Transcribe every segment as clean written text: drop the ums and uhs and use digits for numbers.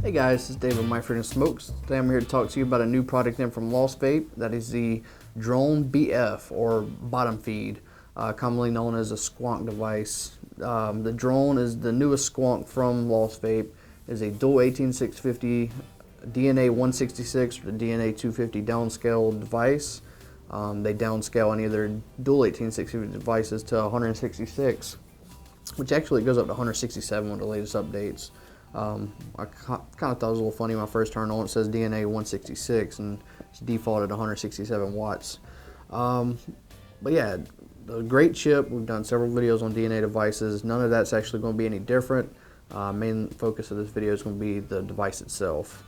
Hey guys, this is David with My Freedom Smokes. Today I'm here to talk to you about a new product in from Lost Vape. That is the Drone BF, or bottom feed, commonly known as a squonk device. The Drone is the newest squonk from Lost Vape. It is a dual 18650 DNA166 or DNA250 downscale device. They downscale any of their dual 18650 devices to 166, which actually goes up to 167 with the latest updates. I kind of thought it was a little funny when I first turned on. It says DNA166 and it's defaulted 167 watts. But yeah, a great chip. We've done several videos on DNA devices. None of that's actually going to be any different. Main focus of this video is going to be the device itself.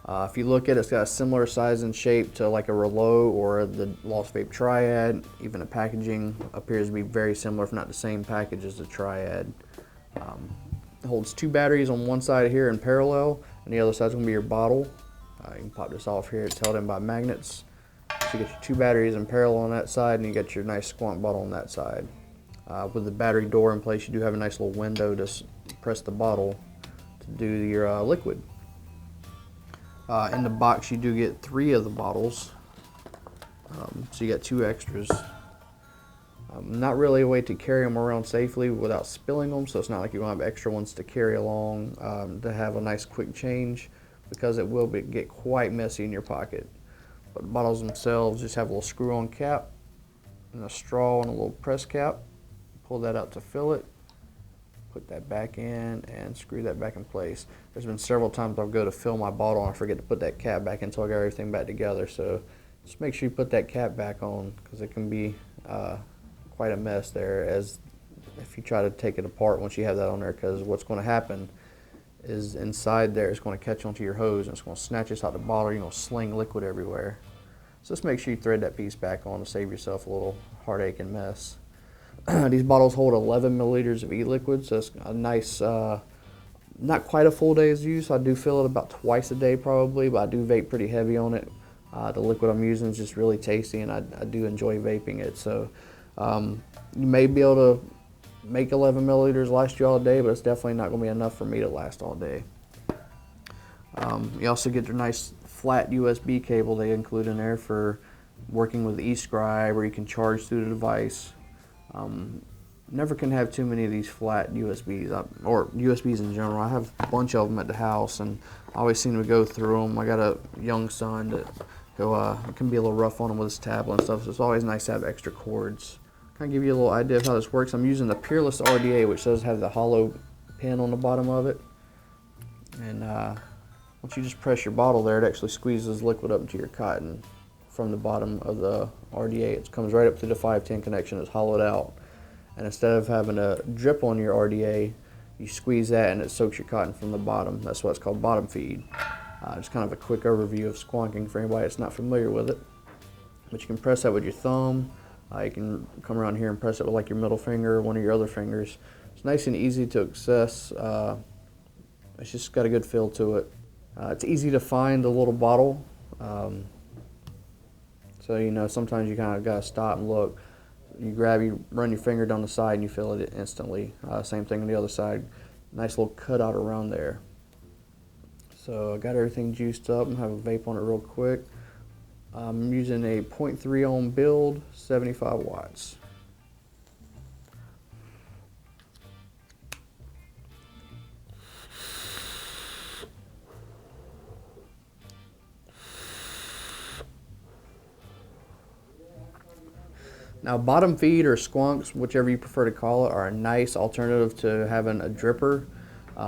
If you look at it, it's got a similar size and shape to like a Relo or the Lost Vape Triad. Even the packaging appears to be very similar, if not the same package as the Triad. It holds two batteries on one side here in parallel, and the other side's going to be your bottle. You can pop this off here. It's held in by magnets. So you get your two batteries in parallel on that side, and you get your nice squonk bottle on that side. With the battery door in place, you do have a nice little window to press the bottle to do your liquid. In the box, you do get 3 of the bottles, so you got 2 extras. Not really a way to carry them around safely without spilling them, so it's not like you're going to have extra ones to carry along to have a nice quick change, because it will get quite messy in your pocket. But the bottles themselves just have a little screw-on cap and a straw and a little press cap. Pull that out to fill it, put that back in, and screw that back in place. There's been several times I'll go to fill my bottle and I forget to put that cap back in until I got everything back together, so just make sure you put that cap back on, because it can be quite a mess there as if you try to take it apart once you have that on there, because what's going to happen is inside there it's going to catch onto your hose and it's going to snatch this out the bottle. You're going to sling liquid everywhere. So just make sure you thread that piece back on to save yourself a little heartache and mess. These bottles hold 11 milliliters of e-liquid, so it's a nice, not quite a full day's use. I do fill it about twice a day probably, but I do vape pretty heavy on it. The liquid I'm using is just really tasty, and I do enjoy vaping it. So you may be able to make 11 milliliters last you all day, but it's definitely not going to be enough for me to last all day. You also get their nice flat USB cable they include in there for working with e-cig, or you can charge through the device. Never can have too many of these flat USBs, or USBs in general. I have a bunch of them at the house, and I always seem to go through them. I got a young son that can be a little rough on him with his tablet and stuff, so it's always nice to have extra cords. Kind of give you a little idea of how this works. I'm using the Peerless RDA, which does have the hollow pin on the bottom of it. And once you just press your bottle there, it actually squeezes liquid up into your cotton from the bottom of the RDA. It comes right up to the 510 connection. It's hollowed out. And instead of having a drip on your RDA, you squeeze that and it soaks your cotton from the bottom. That's why it's called bottom feed. Just kind of a quick overview of squonking for anybody that's not familiar with it. But you can press that with your thumb. You can come around here and press it with like your middle finger or one of your other fingers. It's nice and easy to access. It's just got a good feel to it. It's easy to find the little bottle. So you know, sometimes you kind of got to stop and look. You run your finger down the side and you feel it instantly. Same thing on the other side. Nice little cutout around there. So I got everything juiced up and have a vape on it real quick. I'm using a 0.3 ohm build, 75 watts. Now, bottom feed or squonks, whichever you prefer to call it, are a nice alternative to having a dripper.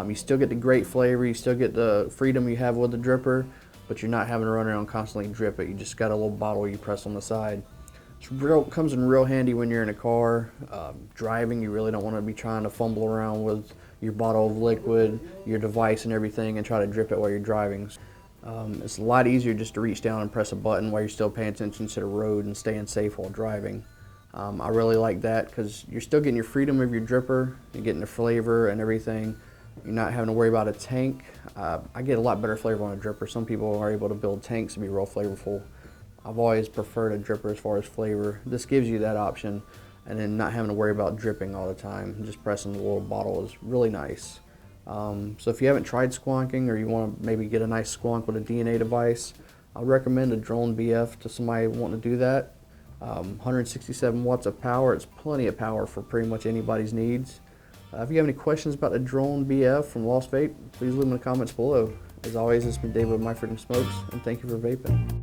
You still get the great flavor, you still get the freedom you have with the dripper, but you're not having to run around and constantly drip it. You just got a little bottle you press on the side. It comes in real handy when you're in a car. Driving, you really don't want to be trying to fumble around with your bottle of liquid, your device and everything, and try to drip it while you're driving. It's a lot easier just to reach down and press a button while you're still paying attention to the road and staying safe while driving. I really like that because you're still getting your freedom of your dripper, you're getting the flavor and everything. You're not having to worry about a tank. I get a lot better flavor on a dripper. Some people are able to build tanks to be real flavorful. I've always preferred a dripper as far as flavor. This gives you that option, and then not having to worry about dripping all the time. Just pressing the little bottle is really nice. So if you haven't tried squonking, or you want to maybe get a nice squonk with a DNA device, I'd recommend a drone BF to somebody wanting to do that. 167 watts of power, it's plenty of power for pretty much anybody's needs. If you have any questions about the drone BF from Lost Vape, please leave them in the comments below. As always, it's been David with My Freedom Smokes, and thank you for vaping.